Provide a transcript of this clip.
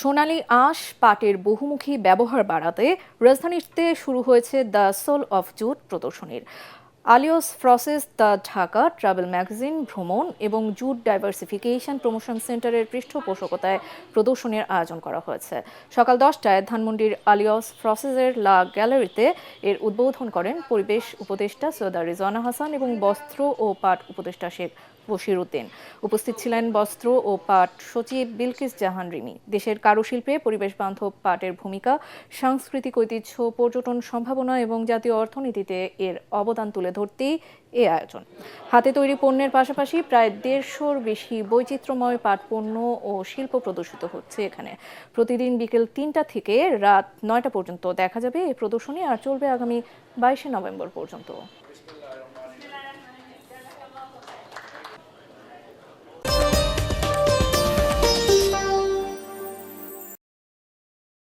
সোনালী আঁশ পাটের বহুমুখী ব্যবহার বাড়াতে রাজধানীতে শুরু হয়েছে দ্য সোল অফ জুট প্রদর্শনীর। আলিয়স process, the Dhaka travel magazine, ভ্রমণ এবং জুট ডাইভার্সিফিকেশন প্রমোশন সেন্টারের পৃষ্ঠপোষকতায় প্রদর্শনীর আয়োজন করা হয়েছে। সকাল 10টায় ধানমন্ডির আলিয়স প্রসেসের লা গ্যালারিতে এর উদ্বোধন করেন পরিবেশ উপদেষ্টা সৈয়দা রিজওয়ানা হাসান এবং বস্ত্র ও পাট উপদেষ্টা শেখ বশির উদ্দিন। উপস্থিত ছিলেন বস্ত্র ও পাট সচিব বিলকিস জাহান রিমি। দেশের কারুশিল্পে পরিবেশ বান্ধব পাটের ভূমিকা, সাংস্কৃতিক ঐতিহ্য, পর্যটন সম্ভাবনা এবং জাতীয় অর্থনীতিতে এর অবদান তুলে ধরতেই এ আয়োজন। হাতে তৈরি পণ্যের পাশাপাশি প্রায় 150-র বেশি বৈচিত্র্যময় পাট পণ্য ও শিল্প প্রদর্শিত হচ্ছে এখানে। প্রতিদিন বিকেল 3টা থেকে রাত 9টা পর্যন্ত দেখা যাবে এই প্রদর্শনী, আর চলবে আগামী 22শে নভেম্বর পর্যন্ত।